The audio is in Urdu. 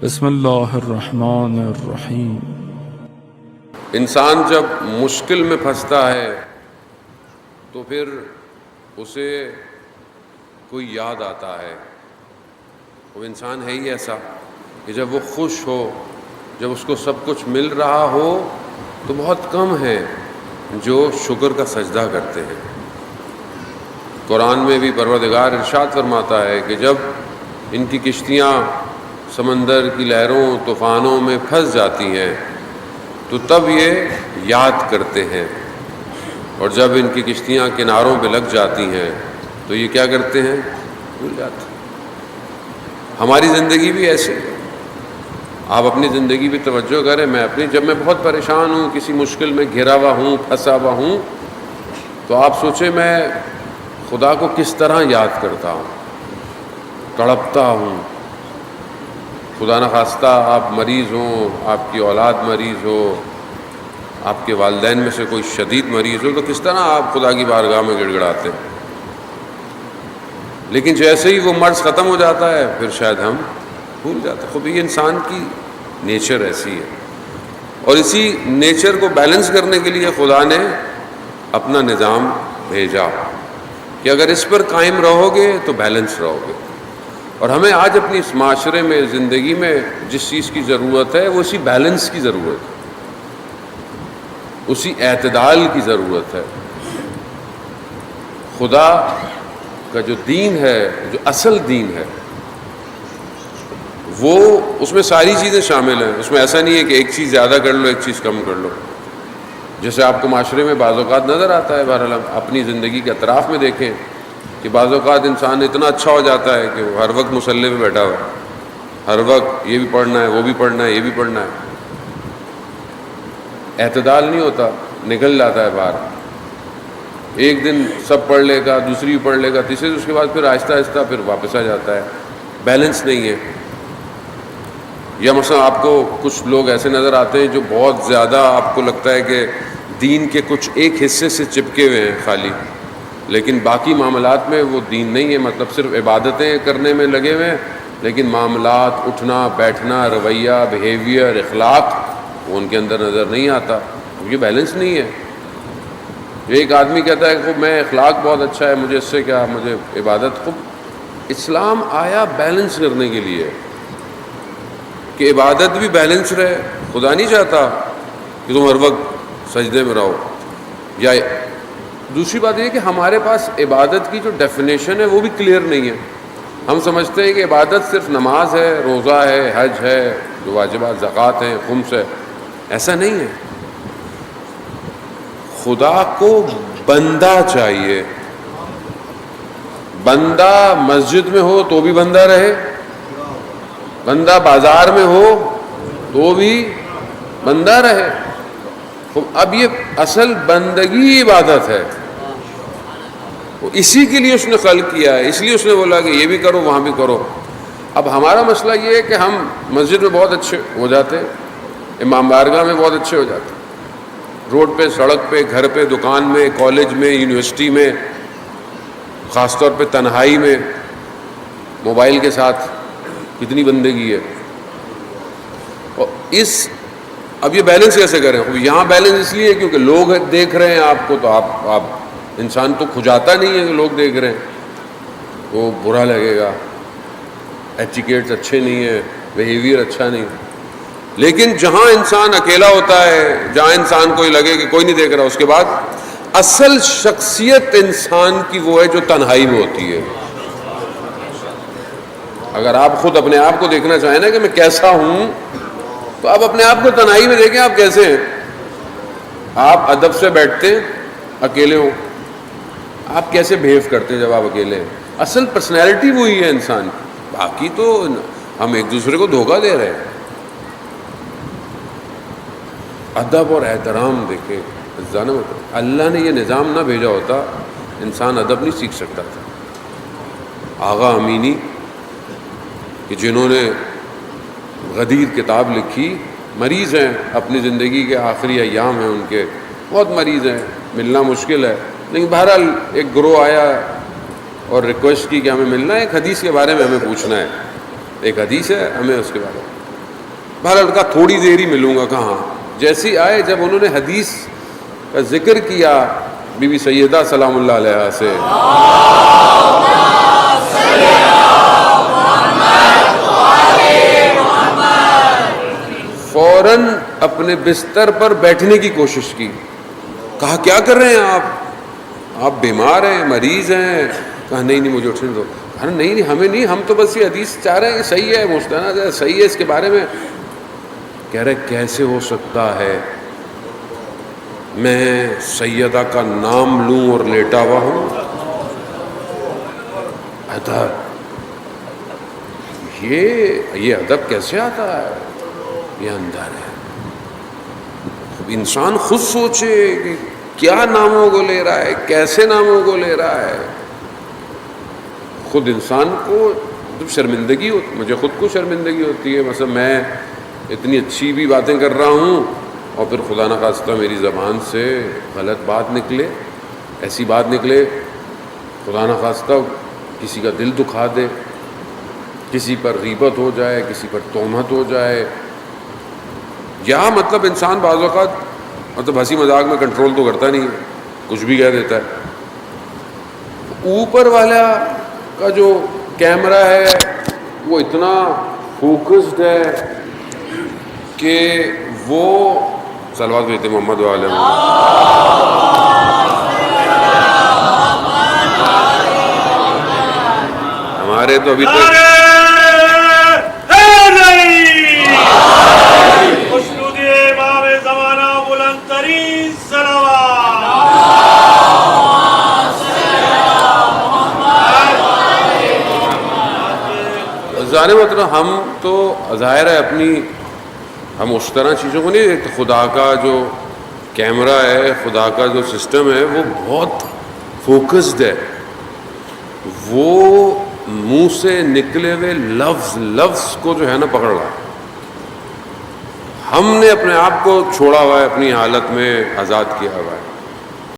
بسم اللہ الرحمن الرحیم۔ انسان جب مشکل میں پھنستا ہے تو پھر اسے کوئی یاد آتا ہے۔ وہ انسان ہے ہی ایسا کہ جب وہ خوش ہو، جب اس کو سب کچھ مل رہا ہو تو بہت کم ہیں جو شکر کا سجدہ کرتے ہیں۔ قرآن میں بھی پروردگار ارشاد فرماتا ہے کہ جب ان کی کشتیاں سمندر کی لہروں طوفانوں میں پھنس جاتی ہیں تو تب یہ یاد کرتے ہیں، اور جب ان کی کشتیاں کناروں پہ لگ جاتی ہیں تو یہ کیا کرتے ہیں؟ بھول جاتے ہیں۔ ہماری زندگی بھی ایسے ہے۔ آپ اپنی زندگی پہ توجہ کریں۔ جب میں بہت پریشان ہوں، کسی مشکل میں گھرا ہوا ہوں، پھنسا ہوا ہوں، تو آپ سوچیں میں خدا کو کس طرح یاد کرتا ہوں، تڑپتا ہوں۔ خدا نخواستہ آپ مریض ہوں، آپ کی اولاد مریض ہو، آپ کے والدین میں سے کوئی شدید مریض ہو، تو کس طرح آپ خدا کی بارگاہ میں گڑ گڑاتے ہیں۔ لیکن جیسے ہی وہ مرض ختم ہو جاتا ہے پھر شاید ہم بھول جاتے ہیں۔ خود یہ انسان کی نیچر ایسی ہے، اور اسی نیچر کو بیلنس کرنے کے لیے خدا نے اپنا نظام بھیجا کہ اگر اس پر قائم رہو گے تو بیلنس رہو گے۔ اور ہمیں آج اپنی اس معاشرے میں، زندگی میں جس چیز کی ضرورت ہے وہ اسی بیلنس کی ضرورت ہے، اسی اعتدال کی ضرورت ہے۔ خدا کا جو دین ہے، جو اصل دین ہے، وہ اس میں ساری چیزیں شامل ہیں۔ اس میں ایسا نہیں ہے کہ ایک چیز زیادہ کر لو، ایک چیز کم کر لو۔ جیسے آپ کو معاشرے میں بعض اوقات نظر آتا ہے، بہرحال اپنی زندگی کے اطراف میں دیکھیں کہ بعض اوقات انسان اتنا اچھا ہو جاتا ہے کہ وہ ہر وقت مصلی پہ بیٹھا ہوا ہے، ہر وقت یہ بھی پڑھنا ہے، وہ بھی پڑھنا ہے، یہ بھی پڑھنا ہے۔ اعتدال نہیں ہوتا، نکل جاتا ہے باہر۔ ایک دن سب پڑھ لے گا، دوسری بھی پڑھ لے گا، تیسری، اس کے بعد پھر آہستہ آہستہ پھر واپس آ جاتا ہے۔ بیلنس نہیں ہے۔ یا مثلا آپ کو کچھ لوگ ایسے نظر آتے ہیں جو بہت زیادہ آپ کو لگتا ہے کہ دین کے کچھ ایک حصے سے چپکے ہوئے ہیں خالی، لیکن باقی معاملات میں وہ دین نہیں ہے، مطلب صرف عبادتیں کرنے میں لگے ہوئے ہیں، لیکن معاملات، اٹھنا بیٹھنا، رویہ، بیہیویئر، اخلاق وہ ان کے اندر نظر نہیں آتا، کیونکہ بیلنس نہیں ہے۔ جو ایک آدمی کہتا ہے کہ میں اخلاق بہت اچھا ہے، مجھے اس سے کیا، مجھے عبادت۔ خوب اسلام آیا بیلنس کرنے کے لیے کہ عبادت بھی بیلنس رہے۔ خدا نہیں چاہتا کہ تم ہر وقت سجدے میں رہو۔ یا دوسری بات یہ کہ ہمارے پاس عبادت کی جو ڈیفینیشن ہے وہ بھی کلیئر نہیں ہے۔ ہم سمجھتے ہیں کہ عبادت صرف نماز ہے، روزہ ہے، حج ہے، جو واجبات زکوٰۃ ہیں، خمس ہے۔ ایسا نہیں ہے۔ خدا کو بندہ چاہیے۔ بندہ مسجد میں ہو تو بھی بندہ رہے، بندہ بازار میں ہو تو بھی بندہ رہے۔ اب یہ اصل بندگی عبادت ہے، اسی کے لیے اس نے خلق کیا ہے، اس لیے اس نے بولا کہ یہ بھی کرو، وہاں بھی کرو۔ اب ہمارا مسئلہ یہ ہے کہ ہم مسجد میں بہت اچھے ہو جاتے ہیں، امام بارگاہ میں بہت اچھے ہو جاتے ہیں، روڈ پہ، سڑک پہ، گھر پہ، دکان میں، کالج میں، یونیورسٹی میں، خاص طور پہ تنہائی میں، موبائل کے ساتھ کتنی بندگی ہے۔ اور اب یہ بیلنس کیسے کریں؟ یہاں بیلنس اس لیے کیونکہ لوگ دیکھ رہے ہیں آپ کو، تو آپ انسان تو کھجاتا نہیں ہے کہ لوگ دیکھ رہے ہیں، وہ برا لگے گا، ایٹیکیٹس اچھے نہیں ہیں، بیہیویئر اچھا نہیں۔ لیکن جہاں انسان اکیلا ہوتا ہے، جہاں انسان کو لگے کہ کوئی نہیں دیکھ رہا، اس کے بعد اصل شخصیت انسان کی وہ ہے جو تنہائی میں ہوتی ہے۔ اگر آپ خود اپنے آپ کو دیکھنا چاہیں نا کہ میں کیسا ہوں، تو آپ اپنے آپ کو تنہائی میں دیکھیں، آپ کیسے ہیں۔ آپ ادب سے بیٹھتے ہیں اکیلے ہوں، آپ کیسے بہیو کرتے ہیں جب آپ اکیلے ہیں۔ اصل پرسنالٹی وہی ہے انسان کی، باقی تو ہم ایک دوسرے کو دھوکہ دے رہے ہیں۔ ادب اور احترام دیکھیں، اللہ نے یہ نظام نہ بھیجا ہوتا انسان ادب نہیں سیکھ سکتا تھا۔ آغا امینی کہ جنہوں نے غدیر کتاب لکھی، مریض ہیں، اپنی زندگی کے آخری ایام ہیں ان کے، بہت مریض ہیں، ملنا مشکل ہے، لیکن بہرحال ایک گروہ آیا اور ریکویسٹ کی کہ ہمیں ملنا ہے، ایک حدیث کے بارے میں ہمیں پوچھنا ہے، ایک حدیث ہے، ہمیں اس کے بارے میں۔ بہرحال کہا تھوڑی دیر ہی ملوں گا. کہاں جیسی آئے, جب انہوں نے حدیث کا ذکر کیا بی بی سیدہ سلام اللہ علیہا سے, فوراً اپنے بستر پر بیٹھنے کی کوشش کی. کہا کیا کر رہے ہیں آپ بیمار ہیں, مریض ہیں؟ کہا نہیں مجھے اٹھنے دو. کہا نہیں ہمیں نہیں, ہم تو بس یہ حدیث چاہ رہے ہیں کہ صحیح ہے, مستند ہے, صحیح ہے, اس کے بارے میں. کہہ رہے کیسے ہو سکتا ہے میں سیدہ کا نام لوں اور لیٹا ہوا ہوں؟ ادب, یہ ادب کیسے آتا ہے؟ یہ اندر ہے. انسان خود سوچے کہ کیا ناموں کو لے رہا ہے, کیسے ناموں کو لے رہا ہے. خود انسان کو شرمندگی ہوتی, مجھے خود کو شرمندگی ہوتی ہے. مثلا میں اتنی اچھی بھی باتیں کر رہا ہوں اور پھر خدا نخواستہ میری زبان سے غلط بات نکلے, ایسی بات نکلے خدا نخواستہ کسی کا دل دکھا دے, کسی پر غیبت ہو جائے, کسی پر تہمت ہو جائے. یا مطلب انسان بعض اوقات مطلب ہنسی مذاق میں کنٹرول تو کرتا نہیں, کچھ بھی کہہ دیتا ہے. اوپر والا کا جو کیمرہ ہے وہ اتنا فوکسڈ ہے کہ وہ صلوات بھیجتے محمد والے ہمارے تو ابھی تک مطلب ہم تو ظاہر ہے اپنی ہم اس طرح چیزوں کو نہیں دیکھتے. خدا کا جو کیمرہ ہے, خدا کا جو سسٹم ہے وہ بہت فوکسڈ ہے. وہ منہ سے نکلے ہوئے لفظ کو جو ہے نا پکڑ رہا ہے. ہم نے اپنے آپ کو چھوڑا ہوا ہے, اپنی حالت میں آزاد کیا ہوا ہے.